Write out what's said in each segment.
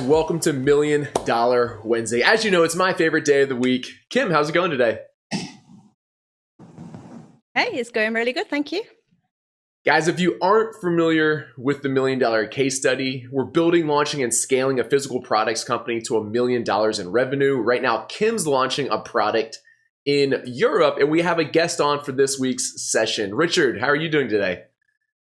welcome to Million Dollar Wednesday. As you know, it's my favorite day of the week. Kim, how's it going today? Hey, it's going really good, thank you. Guys, if you aren't familiar with the Million Dollar Case Study, we're building, launching, and scaling a physical products company to $1 million in revenue. Right now, Kim's launching a product in Europe, and we have a guest on for this week's session. Richard, how are you doing today?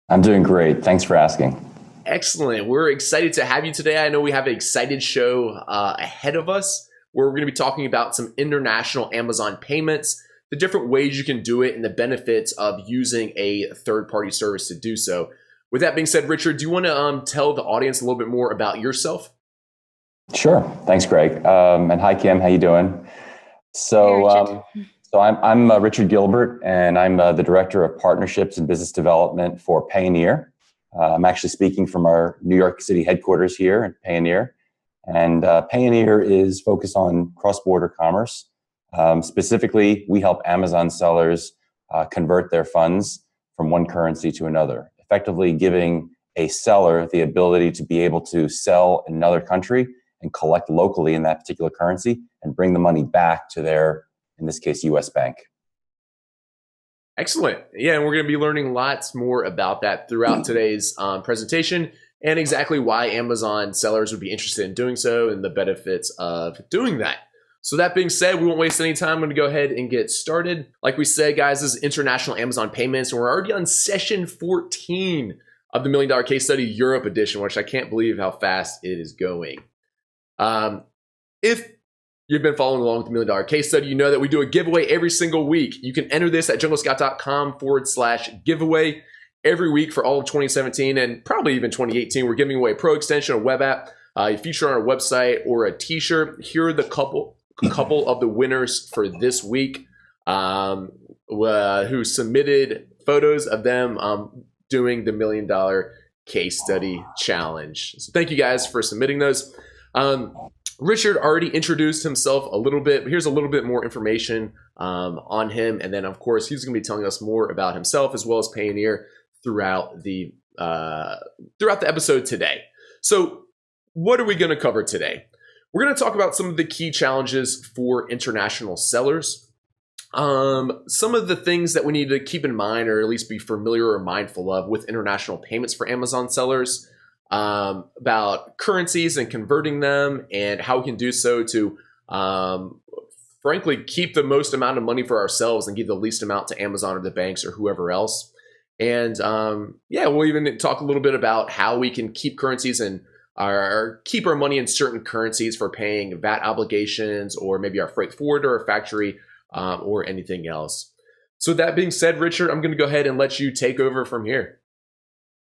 I'm doing great. Thanks for asking. Excellent. We're excited to have you today. I know we have an excited show ahead of us where we're going to be talking about some international Amazon payments, the different ways you can do it, and the benefits of using a third-party service to do so. With that being said, Richard, do you want to tell the audience a little bit more about yourself? Sure. Thanks, Greg. And hi, Kim. How you doing? So I'm Richard Gilbert, and I'm the Director of Partnerships and Business Development for Payoneer. I'm actually speaking from our New York City headquarters here at Payoneer. And Payoneer is focused on cross-border commerce. Specifically, we help Amazon sellers convert their funds from one currency to another, effectively giving a seller the ability to be able to sell in another country and collect locally in that particular currency and bring the money back to their, in this case, US bank. Excellent. Yeah, and we're going to be learning lots more about that throughout today's presentation and exactly why Amazon sellers would be interested in doing so and the benefits of doing that. So that being said, we won't waste any time. I'm going to go ahead and get started. Like we said, guys, this is International Amazon Payments, and we're already on session 14 of the Million Dollar Case Study Europe edition, which I can't believe how fast it is going. If you've been following along with the Million Dollar Case Study, you know that we do a giveaway every single week. You can enter this at junglescout.com/giveaway every week for all of 2017 and probably even 2018. We're giving away a pro extension, a web app, a feature on our website, or a t-shirt. Here are the couple of the winners for this week who submitted photos of them doing the Million Dollar Case Study Challenge. So thank you guys for submitting those. Richard already introduced himself a little bit, but here's a little bit more information on him. And then, of course, he's going to be telling us more about himself as well as Payoneer throughout the episode today. So what are we going to cover today? We're going to talk about some of the key challenges for international sellers. Some of the things that we need to keep in mind or at least be familiar or mindful of with international payments for Amazon sellers. About currencies and converting them and how we can do so to, frankly, keep the most amount of money for ourselves and give the least amount to Amazon or the banks or whoever else. And we'll even talk a little bit about how we can keep currencies and keep our money in certain currencies for paying VAT obligations or maybe our freight forwarder or factory or anything else. So that being said, Richard, I'm going to go ahead and let you take over from here.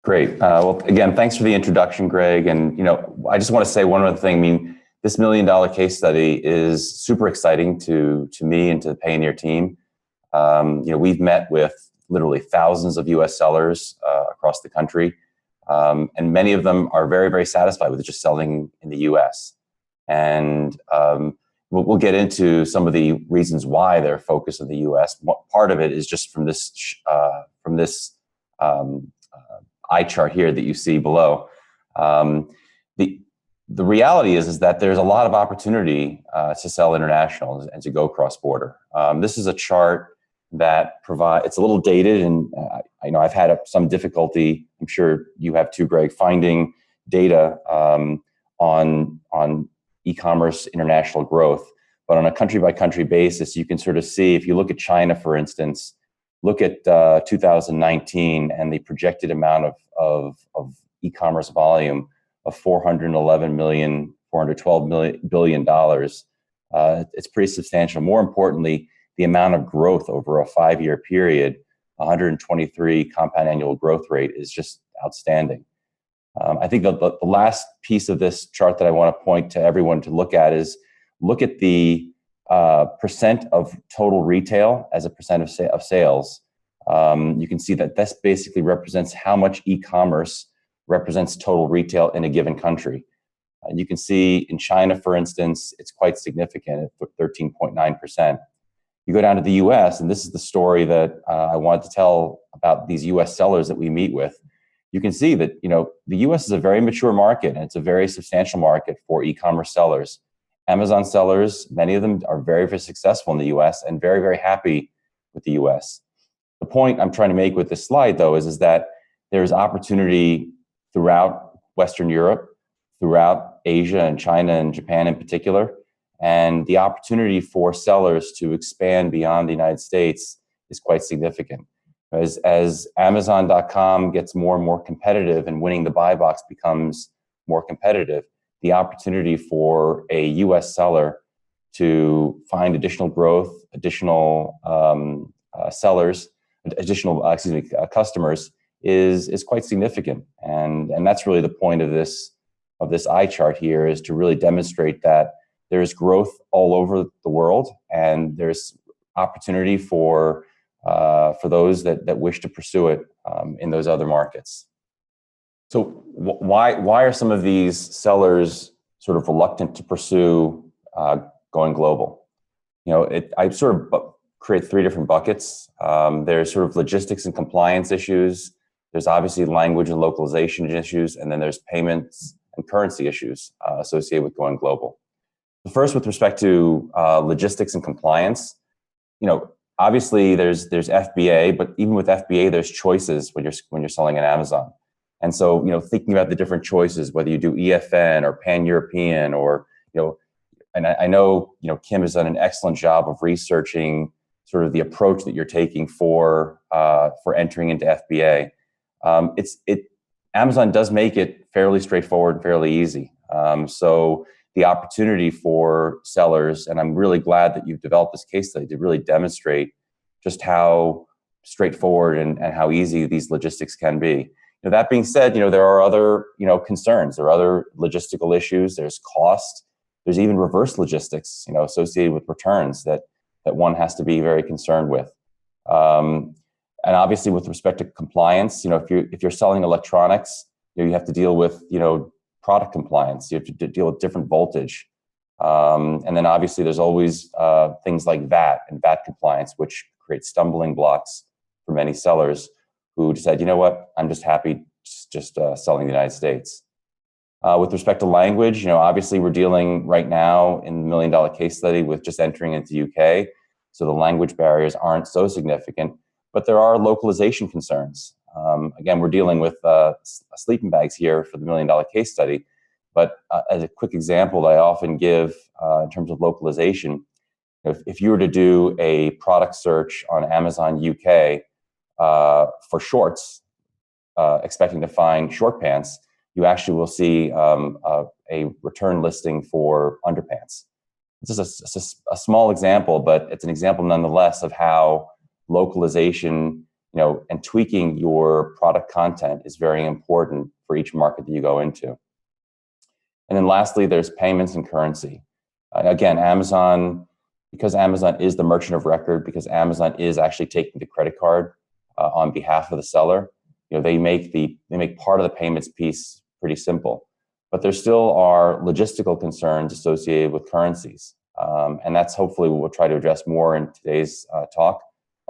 Great. Well, again, thanks for the introduction, Greg. And, I just want to say one other thing. This $1 million case study is super exciting to me and to the Payoneer team. We've met with literally thousands of US sellers across the country. And many of them are very, very satisfied with just selling in the US. And we'll get into some of the reasons why they're focused in the US. Part of it is just from this eye chart here that you see below. The reality is that there's a lot of opportunity to sell international and to go cross-border. This is a chart that it's a little dated, and I know I've had some difficulty, I'm sure you have too, Greg, finding data on e-commerce international growth. But on a country-by-country basis, you can sort of see, if you look at China, for instance, look at 2019 and the projected amount of e-commerce volume of $412 billion. It's pretty substantial. More importantly, the amount of growth over a 5-year period, 123 compound annual growth rate, is just outstanding. I think the last piece of this chart that I want to point to everyone to look at is look at the percent of total retail as a percent of sales. You can see that this basically represents how much e-commerce represents total retail in a given country. You can see in China, for instance, it's quite significant at 13.9%. You go down to the US, and this is the story that I wanted to tell about these US sellers that we meet with. you can see that, the US is a very mature market, and it's a very substantial market for e-commerce sellers. Amazon sellers, many of them are very, very successful in the US and very, very happy with the US. The point I'm trying to make with this slide, though, is that there's opportunity throughout Western Europe, throughout Asia and China and Japan in particular. And the opportunity for sellers to expand beyond the United States is quite significant. As Amazon.com gets more and more competitive and winning the buy box becomes more competitive, the opportunity for a US seller to find additional growth, additional sellers, additional customers is quite significant. And that's really the point of this eye chart here, is to really demonstrate that there's growth all over the world, and there's opportunity for those that wish to pursue it in those other markets. So why are some of these sellers sort of reluctant to pursue going global? I sort of create three different buckets. There's sort of logistics and compliance issues. There's obviously language and localization issues, and then there's payments and currency issues associated with going global. First, with respect to logistics and compliance, obviously there's FBA, but even with FBA, there's choices when you're selling on Amazon. And so, thinking about the different choices, whether you do EFN or Pan-European, or and I know Kim has done an excellent job of researching sort of the approach that you're taking for entering into FBA. Amazon does make it fairly straightforward and fairly easy. So the opportunity for sellers, and I'm really glad that you've developed this case study to really demonstrate just how straightforward and how easy these logistics can be. That being said, there are other concerns. There are other logistical issues. There's cost. There's even reverse logistics, associated with returns that one has to be very concerned with. And obviously, with respect to compliance, if you're selling electronics, you have to deal with product compliance. You have to deal with different voltage, and then obviously there's always things like VAT and VAT compliance, which create stumbling blocks for many sellers who decide, I'm just happy just selling the United States. With respect to language, obviously we're dealing right now in the $1 million case study with just entering into UK, so the language barriers aren't so significant, but there are localization concerns. Again, we're dealing with sleeping bags here for the $1 million case study, but as a quick example that I often give in terms of localization, if you were to do a product search on Amazon UK for shorts, expecting to find short pants, you actually will see a return listing for underpants. This is a small example, but it's an example nonetheless of how localization, and tweaking your product content is very important for each market that you go into. And then lastly, there's payments and currency. Again, because Amazon is the merchant of record, because Amazon is actually taking the credit card on behalf of the seller, they make part of the payments piece pretty simple. But there still are logistical concerns associated with currencies. And that's hopefully what we'll try to address more in today's talk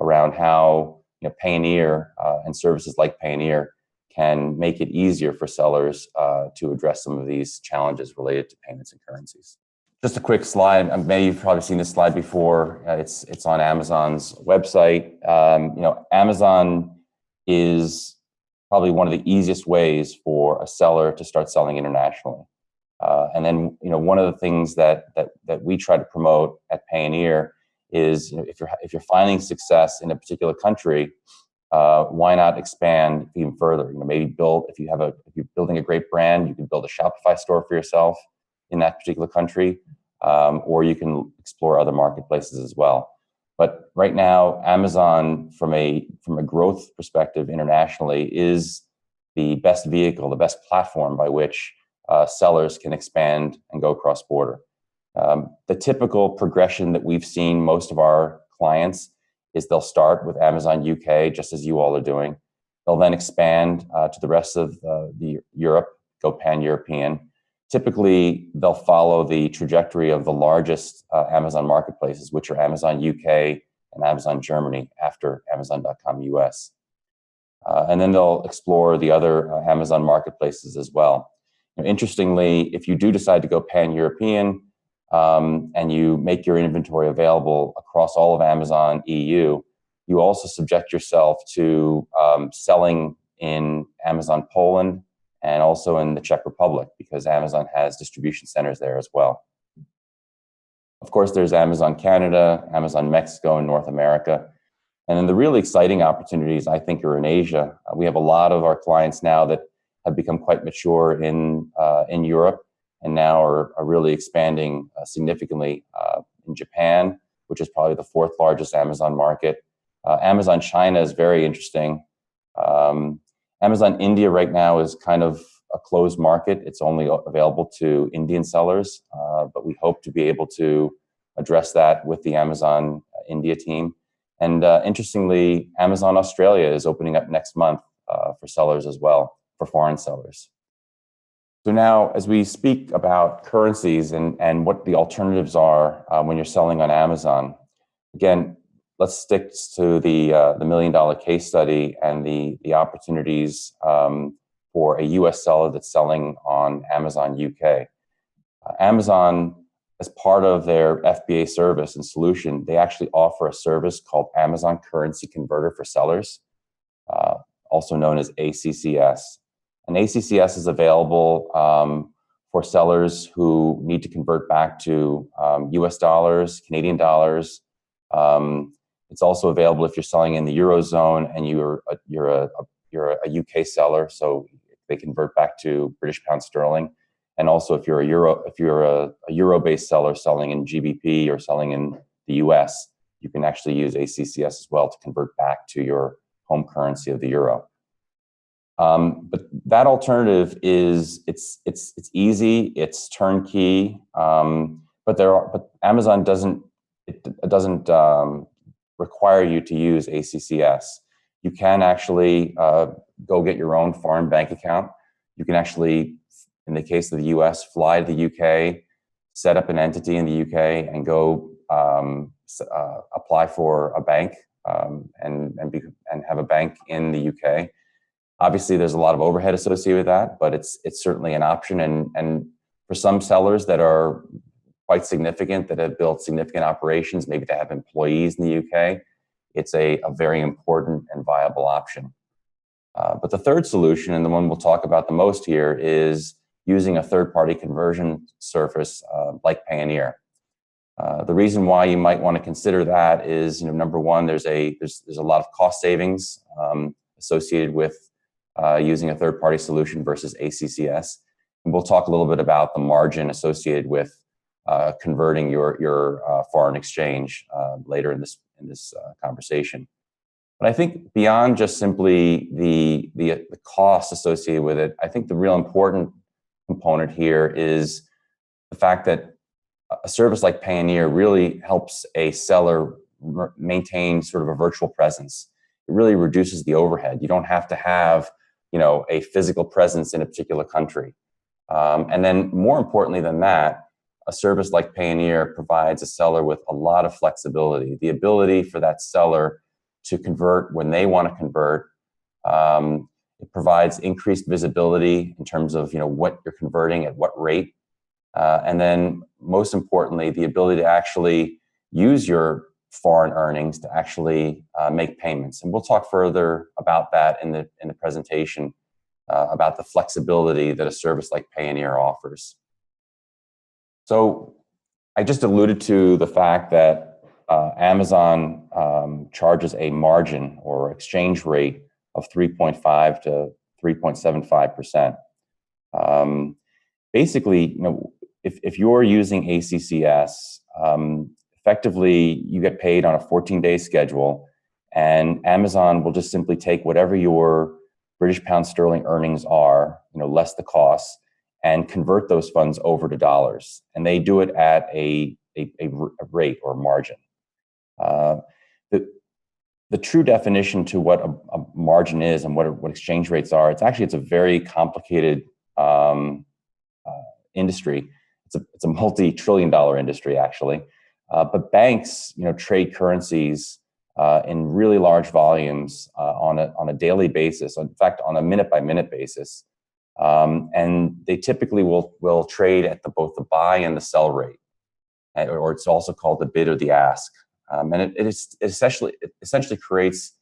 around how Payoneer and services like Payoneer can make it easier for sellers to address some of these challenges related to payments and currencies. Just a quick slide. Maybe you've probably seen this slide before. It's on Amazon's website. Amazon is probably one of the easiest ways for a seller to start selling internationally. And then, one of the things that we try to promote at Payoneer is, if you're finding success in a particular country, why not expand even further? Maybe if you're building a great brand, you can build a Shopify store for yourself in that particular country, or you can explore other marketplaces as well. But right now, Amazon, from a growth perspective internationally, is the best vehicle, the best platform by which sellers can expand and go cross-border. The typical progression that we've seen most of our clients is they'll start with Amazon UK, just as you all are doing. They'll then expand to the rest of Europe, go pan-European. Typically, they'll follow the trajectory of the largest Amazon marketplaces, which are Amazon UK and Amazon Germany after Amazon.com US. And then they'll explore the other Amazon marketplaces as well. Interestingly, if you do decide to go pan-European and you make your inventory available across all of Amazon EU, you also subject yourself to selling in Amazon Poland and also in the Czech Republic, because Amazon has distribution centers there as well. Of course, there's Amazon Canada, Amazon Mexico, and North America. And then the really exciting opportunities, I think, are in Asia. We have a lot of our clients now that have become quite mature in Europe, and now are really expanding significantly in Japan, which is probably the fourth largest Amazon market. Amazon China is very interesting. Amazon India right now is kind of a closed market. It's only available to Indian sellers, but we hope to be able to address that with the Amazon India team. And interestingly, Amazon Australia is opening up next month for sellers as well, for foreign sellers. So now, as we speak about currencies and what the alternatives are when you're selling on Amazon, again, let's stick to the $1 million case study and the opportunities for a U.S. seller that's selling on Amazon UK. Amazon, as part of their FBA service and solution, they actually offer a service called Amazon Currency Converter for sellers, also known as ACCS. And ACCS is available for sellers who need to convert back to US dollars, Canadian dollars. It's also available if you're selling in the Eurozone and you're a UK seller, so they convert back to British pound sterling. And also if you're a Euro-based seller selling in GBP or selling in the US, you can actually use ACCS as well to convert back to your home currency of the euro. But that alternative is it's easy, it's turnkey, but Amazon doesn't require you to use ACCS. You can actually go get your own foreign bank account. You can actually, in the case of the US, fly to the UK, set up an entity in the UK, and go apply for a bank and have a bank in the UK. Obviously, there's a lot of overhead associated with that, but it's certainly an option. And for some sellers that are quite significant, that have built significant operations, maybe they have employees in the UK, it's a very important and viable option. But the third solution, and the one we'll talk about the most here, is using a third-party conversion service like Payoneer. The reason why you might want to consider that is, number one, there's a lot of cost savings associated with using a third-party solution versus ACCS. And we'll talk a little bit about the margin associated with converting your foreign exchange later in this conversation. But I think beyond just simply the cost associated with it, I think the real important component here is the fact that a service like Payoneer really helps a seller maintain sort of a virtual presence. It really reduces the overhead. You don't have to have, a physical presence in a particular country. And then more importantly than that, a service like Payoneer provides a seller with a lot of flexibility, the ability for that seller to convert when they want to convert. It provides increased visibility in terms of, what you're converting at what rate. And then most importantly, the ability to actually use your foreign earnings to actually make payments. And we'll talk further about that in the presentation about the flexibility that a service like Payoneer offers. So I just alluded to the fact that Amazon charges a margin or exchange rate of 3.5 to 3.75%. Basically, if you're using ACCS, effectively you get paid on a 14-day schedule, and Amazon will just simply take whatever your British pound sterling earnings are, less the costs, and convert those funds over to dollars. And they do it at a rate or margin. The true definition to what a margin is and what exchange rates are, it's a very complicated industry. It's a multi-trillion-dollar industry, actually. But banks, trade currencies in really large volumes on a daily basis. In fact, on a minute-by-minute basis. And they typically will trade at both the buy and the sell rate, or it's also called the bid or the ask. And it essentially creates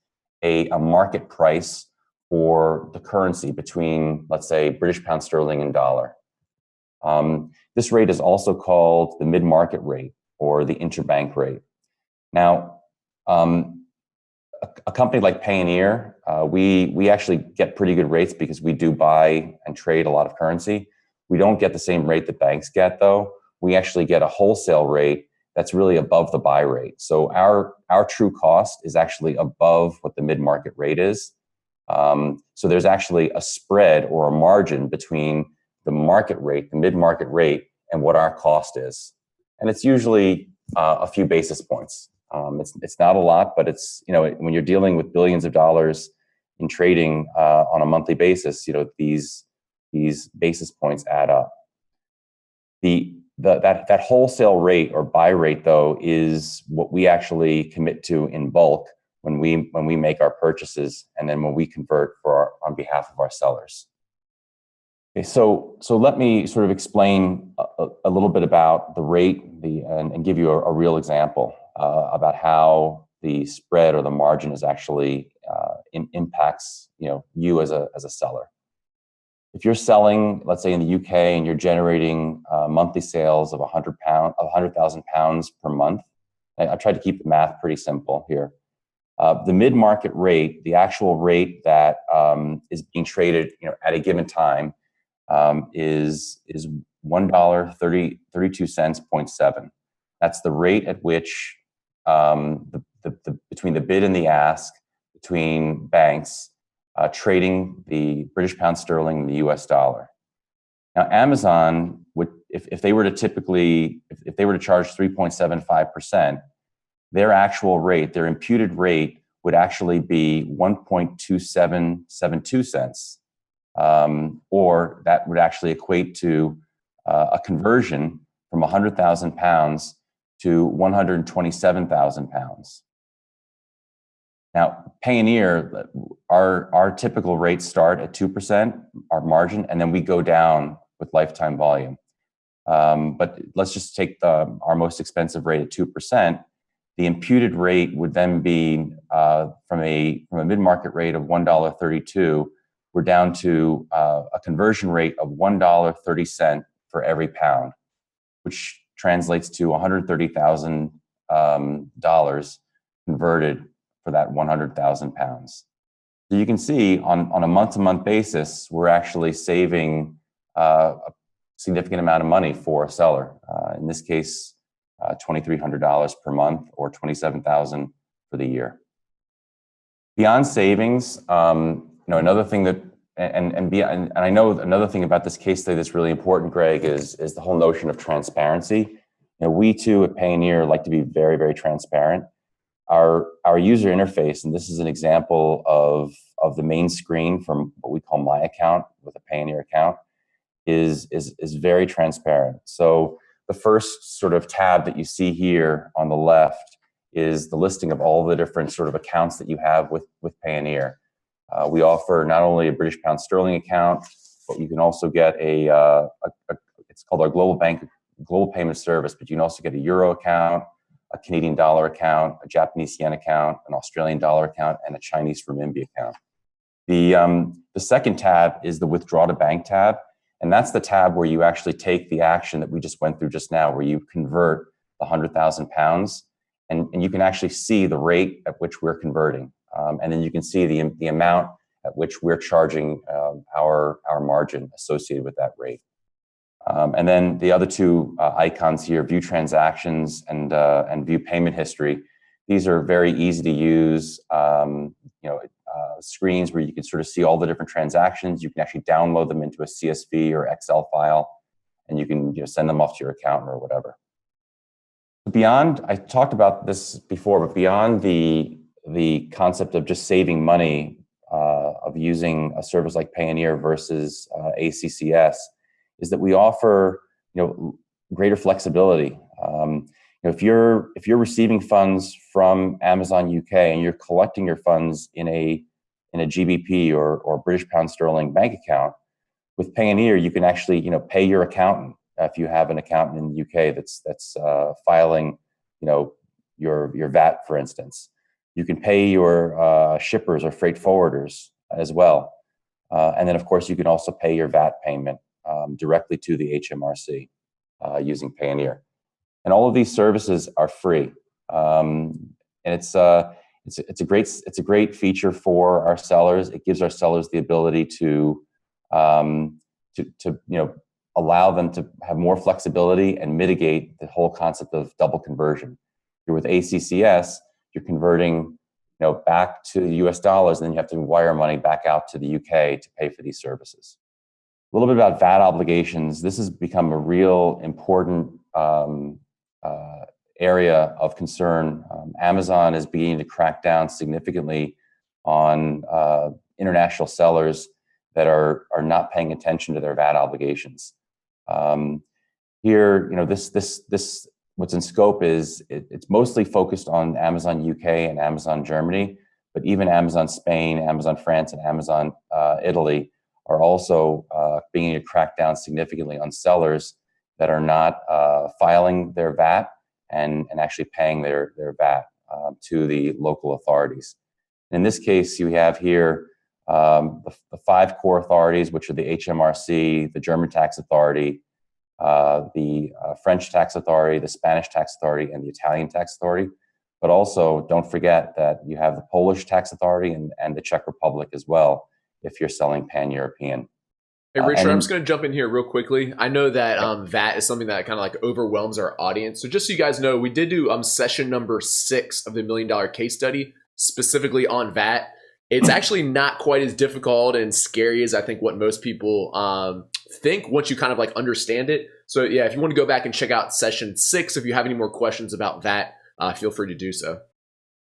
a market price for the currency between, let's say, British pound sterling and dollar. This rate is also called the mid-market rate or the interbank rate. Now, a company like Payoneer, we actually get pretty good rates because we do buy and trade a lot of currency. We don't get the same rate that banks get, though. We actually get a wholesale rate that's really above the buy rate. So our true cost is actually above what the mid-market rate is. So there's actually a spread or a margin between the market rate, the mid-market rate, and what our cost is. And it's usually a few basis points. It's not a lot, but it's, when you're dealing with billions of dollars in trading on a monthly basis, these basis points add up. That wholesale rate or buy rate, though, is what we actually commit to in bulk when we make our purchases, and then when we convert on behalf of our sellers. Okay, so let me sort of explain a little bit about the rate and give you a real example about how the spread or the margin is actually impacts you as a seller. If you're selling, let's say in the UK, and you're generating monthly sales of 100,000 pounds per month, I tried to keep the math pretty simple here. The mid-market rate, the actual rate that is being traded, at a given time, is $1.32.7. That's the rate at which between the bid and the ask between banks trading the British pound sterling and the US dollar. Now, Amazon would, if they were to charge 3.75%, their actual rate, their imputed rate, would actually be 1.2772 cents. Or that would actually equate to a conversion from 100,000 pounds to 127,000 pounds. Now, Payoneer, our typical rates start at 2%, our margin, and then we go down with lifetime volume. But let's just take our most expensive rate at 2%. The imputed rate would then be from a mid-market rate of $1.32. We're down to a conversion rate of $1.30 for every pound, which translates to $130,000 converted for that 100,000 pounds. So you can see on a month-to-month basis, we're actually saving a significant amount of money for a seller. In this case, $2,300 per month or $27,000 for the year. Beyond savings, another thing that, and I know another thing about this case study that's really important, Greg, is the whole notion of transparency. We too at Payoneer like to be very, very transparent. Our user interface, and this is an example of the main screen from what we call My Account with a Payoneer account, is very transparent. So the first sort of tab that you see here on the left is the listing of all the different sort of accounts that you have with Payoneer. We offer not only a British pound sterling account, but you can also get it's called our global payment service, but you can also get a euro account, a Canadian dollar account, a Japanese yen account, an Australian dollar account, and a Chinese renminbi account. The second tab is the withdraw to bank tab, and that's the tab where you actually take the action that we just went through just now, where you convert the 100,000 pounds, and you can actually see the rate at which we're converting. And then you can see the amount at which we're charging our margin associated with that rate. And then the other two icons here, view transactions and view payment history. These are very easy to use screens where you can sort of see all the different transactions. You can actually download them into a CSV or Excel file, and you can send them off to your accountant or whatever. Beyond, I talked about this before, but beyond the concept of just saving money of using a service like Payoneer versus ACCS, is that we offer greater flexibility. if you're receiving funds from Amazon UK and you're collecting your funds in a GBP or British pound sterling bank account, with Payoneer, you can actually pay your accountant if you have an accountant in the UK that's filing your VAT, for instance. You can pay your shippers or freight forwarders as well, and then of course you can also pay your VAT payment directly to the HMRC using Payoneer. And all of these services are free, and it's a great feature for our sellers. It gives our sellers the ability to allow them to have more flexibility and mitigate the whole concept of double conversion. You're with ACCS, you're converting back to US dollars, and then you have to wire money back out to the UK to pay for these services. A little bit about VAT obligations. This has become a real important area of concern. Amazon is beginning to crack down significantly on international sellers that are not paying attention to their VAT obligations. Here, this what's in scope is it's mostly focused on Amazon UK and Amazon Germany, but even Amazon Spain, Amazon France, and Amazon Italy are also beginning to crack down significantly on sellers that are not filing their VAT and actually paying their VAT to the local authorities. In this case, you have here the 5 core authorities, which are the HMRC, the German Tax Authority, the French Tax Authority, the Spanish Tax Authority, and the Italian Tax Authority. But also, don't forget that you have the Polish Tax Authority and the Czech Republic as well, if you're selling pan-European. Hey, Richard, I'm just going to jump in here real quickly. I know that VAT is something that kind of like overwhelms our audience. So just so you guys know, we did do session number 6 of the $1 Million Case Study specifically on VAT. It's actually not quite as difficult and scary as I think what most people think once you kind of like understand it. So yeah, if you want to go back and check out session 6, if you have any more questions about VAT, feel free to do so.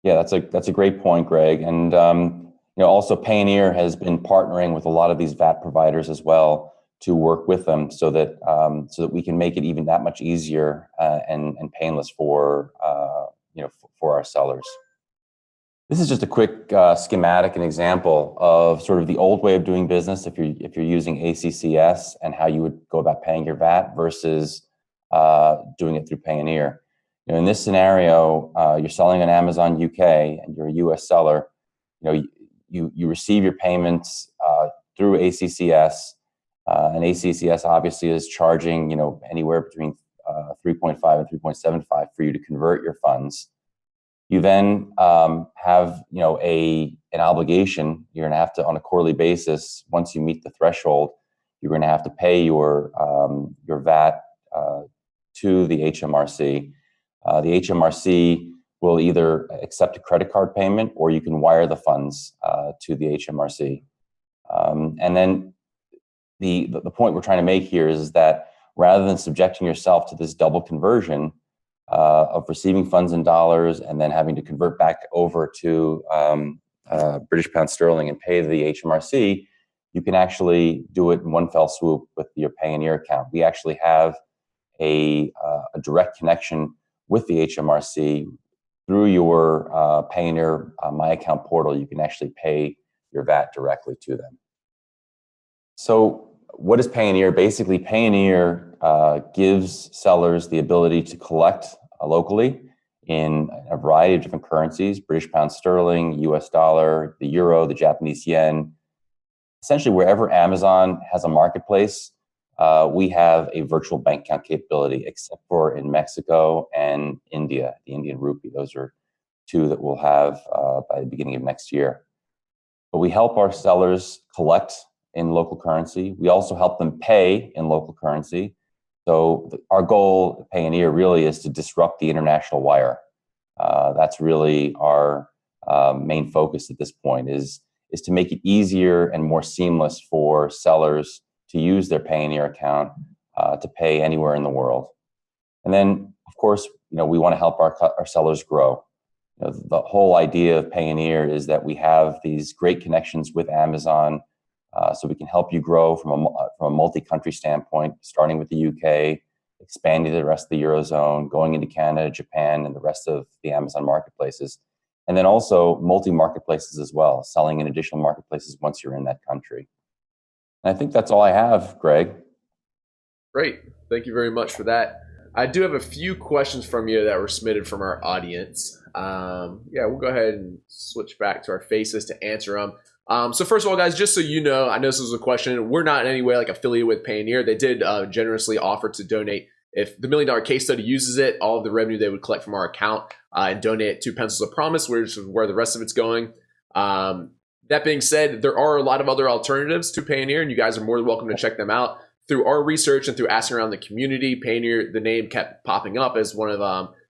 Yeah, that's a great point, Greg. And also Payoneer has been partnering with a lot of these VAT providers as well to work with them so that we can make it even that much easier and painless for our sellers. This is just a quick schematic and example of sort of the old way of doing business if you're using ACCS and how you would go about paying your VAT versus doing it through Payoneer. In this scenario, you're selling on Amazon UK and you're a US seller. You receive your payments through ACCS, and ACCS obviously is charging anywhere between 3.5 and 3.75 for you to convert your funds. You then have an obligation. You're going to have to, on a quarterly basis, once you meet the threshold, you're going to have to pay your VAT to the HMRC. The HMRC will either accept a credit card payment or you can wire the funds to the HMRC. And then the point we're trying to make here is that rather than subjecting yourself to this double conversion of receiving funds in dollars and then having to convert back over to British pound sterling and pay the HMRC, you can actually do it in one fell swoop with your Payoneer account. We actually have a direct connection with the HMRC. Through your Payoneer My Account portal, you can actually pay your VAT directly to them. So what is Payoneer? Basically, Payoneer gives sellers the ability to collect locally in a variety of different currencies: British pound sterling, US dollar, the euro, the Japanese yen. Essentially, wherever Amazon has a marketplace, we have a virtual bank account capability, except for in Mexico and India, the Indian rupee. Those are 2 that we'll have by the beginning of next year. But we help our sellers collect in local currency. We also help them pay in local currency. So our goal at Payoneer really is to disrupt the international wire. That's really our main focus at this point, is to make it easier and more seamless for sellers to use their Payoneer account to pay anywhere in the world. And then, of course, we want to help our sellers grow. The whole idea of Payoneer is that we have these great connections with Amazon, so we can help you grow from a multi-country standpoint, starting with the UK, expanding to the rest of the Eurozone, going into Canada, Japan, and the rest of the Amazon marketplaces. And then also multi-marketplaces as well, selling in additional marketplaces once you're in that country. And I think that's all I have, Greg. Great. Thank you very much for that. I do have a few questions from you that were submitted from our audience. We'll go ahead and switch back to our faces to answer them. So first of all, guys, just so you know, I know this was a question. We're not in any way like affiliated with Payoneer. They did generously offer to donate. If the $1 million case study uses it, all of the revenue they would collect from our account and donate it to Pencils of Promise, which is where the rest of it's going. That being said, there are a lot of other alternatives to Payoneer, and you guys are more than welcome to check them out. Through our research and through asking around the community, Payoneer, the name kept popping up as one of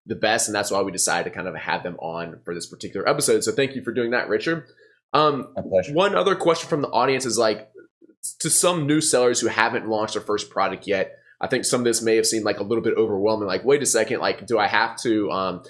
the best, and that's why we decided to kind of have them on for this particular episode. So thank you for doing that, Richard. My pleasure. One other question from the audience is like, to some new sellers who haven't launched their first product yet, I think some of this may have seemed like a little bit overwhelming. Like, wait a second, like, do I have to,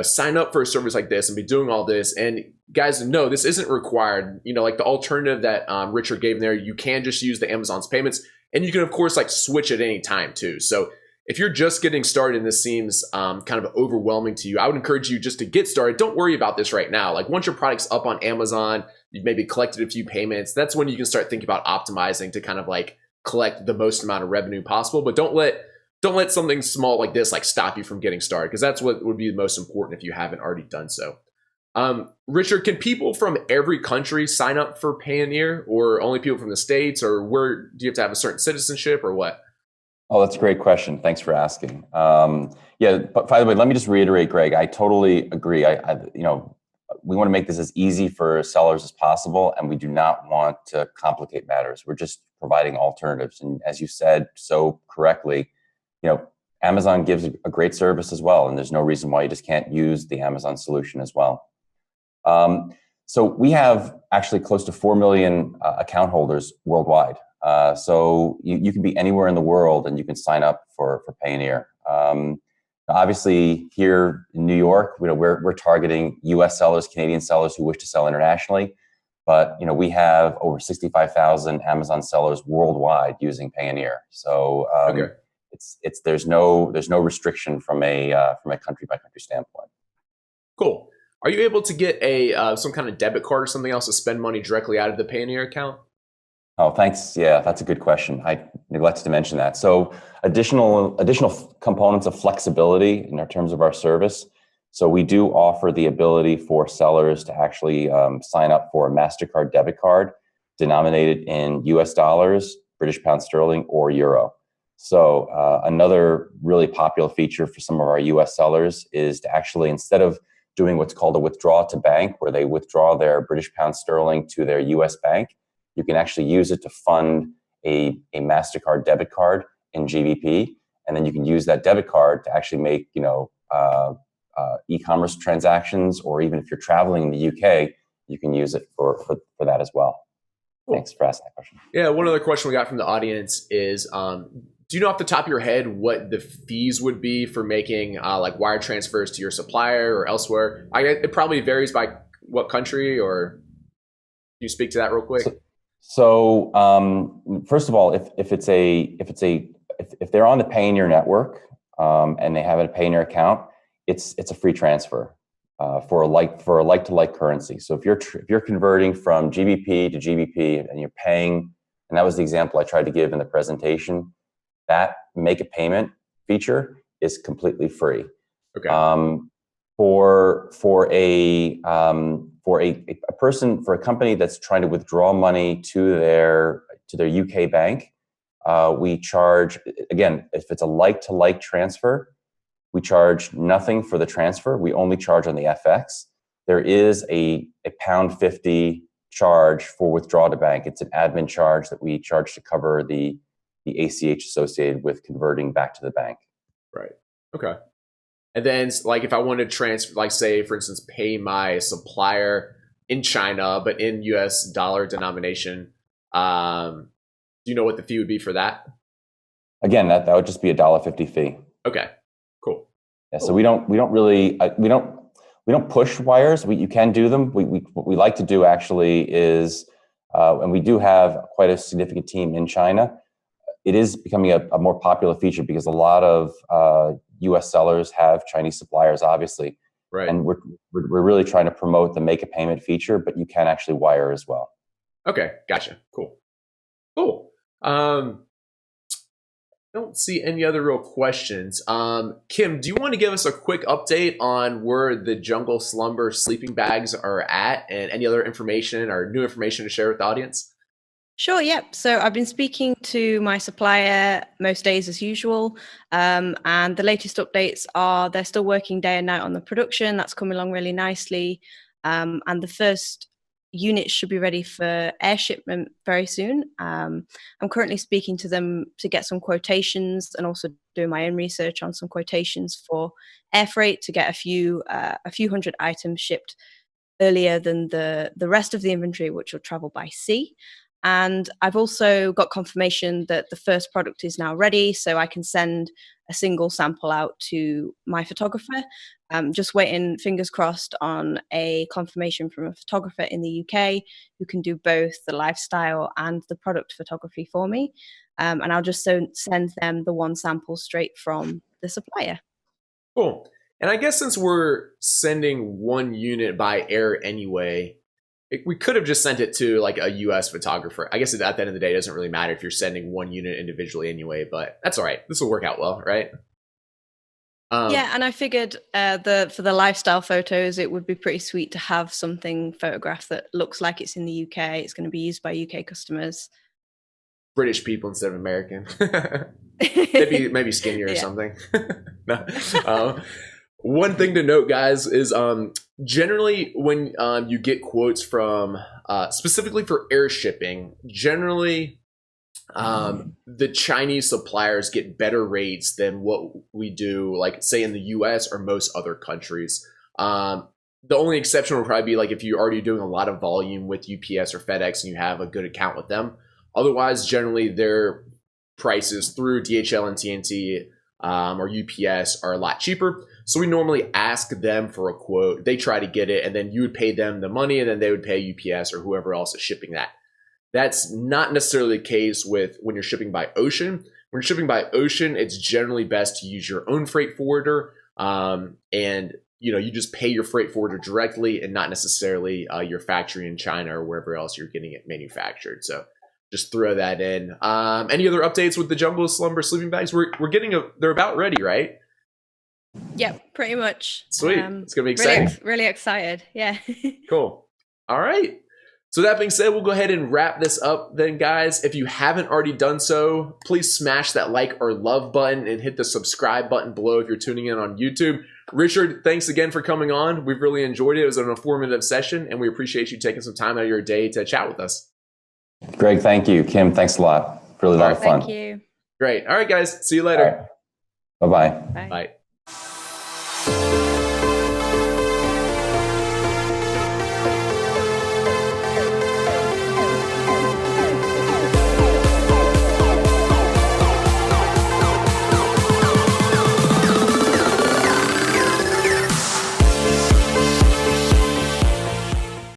sign up for a service like this and be doing all this? And guys, no, this isn't required. Like the alternative that Richard gave there, you can just use the Amazon's payments, and you can of course like switch at any time too. So if you're just getting started and this seems kind of overwhelming to you, I would encourage you just to get started. Don't worry about this right now. Like once your product's up on Amazon, you've maybe collected a few payments. That's when you can start thinking about optimizing to kind of like collect the most amount of revenue possible. But don't let something small like this like stop you from getting started, because that's what would be the most important if you haven't already done so. Richard, can people from every country sign up for Payoneer, or only people from the States, or where do you have to have a certain citizenship or what? Oh, that's a great question. Thanks for asking. But by the way, let me just reiterate, Greg, I totally agree. We want to make this as easy for sellers as possible, and we do not want to complicate matters. We're just providing alternatives. And as you said so correctly, Amazon gives a great service as well, and there's no reason why you just can't use the Amazon solution as well. So we have actually close to 4 million account holders worldwide. So you can be anywhere in the world and you can sign up for Payoneer. Obviously, here in New York, we're targeting U.S. sellers, Canadian sellers who wish to sell internationally. But we have over 65,000 Amazon sellers worldwide using Payoneer. So there's no restriction from a country by country standpoint. Cool. Are you able to get some kind of debit card or something else to spend money directly out of the Payoneer account? Oh, thanks. Yeah, that's a good question. I neglected to mention that. So additional components of flexibility in terms of our service. So we do offer the ability for sellers to actually sign up for a MasterCard debit card denominated in US dollars, British pound sterling, or euro. So another really popular feature for some of our US sellers is to actually, instead of doing what's called a withdraw to bank, where they withdraw their British pound sterling to their US bank, you can actually use it to fund a MasterCard debit card in GBP. And then you can use that debit card to actually make, e-commerce transactions, or even if you're traveling in the UK, you can use it for that as well. Cool. Thanks for asking that question. Yeah, one other question we got from the audience is, do you know off the top of your head what the fees would be for making like wire transfers to your supplier or elsewhere? It probably varies by what country, or can you speak to that real quick? So first of all, if they're on the Payoneer network and they have a Payoneer account, it's a free transfer for a like to like currency. So if you're converting from GBP to GBP and you're paying, and that was the example I tried to give in the presentation, that make a payment feature is completely free. Okay. For a company that's trying to withdraw money to their UK bank, we charge, again, if it's a like-to-like transfer, we charge nothing for the transfer. We only charge on the FX. There is a £1.50 charge for withdraw to bank. It's an admin charge that we charge to cover the ACH associated with converting back to the bank. Right. Okay. And then, like, if I want to transfer, like, say, for instance, pay my supplier in China, but in US dollar denomination, do you know what the fee would be for that? Again, that would just be a $1.50 fee. Okay, cool. Yeah, so we don't push wires. You can do them. What we like to do actually is, and we do have quite a significant team in China. it is becoming a more popular feature because a lot of US sellers have Chinese suppliers, obviously. Right. And we're really trying to promote the make a payment feature, but you can actually wire as well. Okay, gotcha. Cool. Don't see any other real questions. Kim, do you want to give us a quick update on where the Jungle Slumber sleeping bags are at and any other information or new information to share with the audience? Sure, yep. So I've been speaking to my supplier most days as usual. And the latest updates are they're still working day and night on the production. That's coming along really nicely. And the first units should be ready for air shipment very soon. I'm currently speaking to them to get some quotations and also doing my own research on some quotations for air freight to get a few hundred items shipped earlier than the rest of the inventory, which will travel by sea. And I've also got confirmation that the first product is now ready, so I can send a single sample out to my photographer. I'm just waiting, fingers crossed, on a confirmation from a photographer in the UK who can do both the lifestyle and the product photography for me. And I'll just send them the one sample straight from the supplier. Cool. And I guess since we're sending one unit by air anyway, we could have just sent it to like a US photographer. I guess at the end of the day, it doesn't really matter if you're sending one unit individually anyway, but that's all right. This will work out well, right? Yeah, and I figured for the lifestyle photos, it would be pretty sweet to have something photographed that looks like it's in the UK. It's going to be used by UK customers. British people instead of American. maybe skinnier or something. No. One thing to note, guys, is generally when you get quotes from specifically for air shipping, generally the Chinese suppliers get better rates than what we do, like say in the US or most other countries. The only exception will probably be like if you're already doing a lot of volume with UPS or FedEx and you have a good account with them. Otherwise, generally their prices through DHL and TNT or UPS are a lot cheaper. So we normally ask them for a quote. They try to get it, and then you would pay them the money, and then they would pay UPS or whoever else is shipping that. That's not necessarily the case with when you're shipping by ocean. When you're shipping by ocean, it's generally best to use your own freight forwarder, and you just pay your freight forwarder directly, and not necessarily your factory in China or wherever else you're getting it manufactured. So just throw that in. Any other updates with the Jungle Slumber sleeping bags? We're getting they're about ready, right? Yep, pretty much. Sweet. It's gonna be exciting. Really excited. Yeah. Cool. All right. So that being said, we'll go ahead and wrap this up then, guys. If you haven't already done so, please smash that like or love button and hit the subscribe button below if you're tuning in on YouTube. Richard, thanks again for coming on. We've really enjoyed it. It was an informative session, and we appreciate you taking some time out of your day to chat with us. Greg, thank you. Kim, thanks a lot. Really a lot of fun. Thank you. Great. All right, guys. See you later. Right. Bye-bye. Bye. Bye.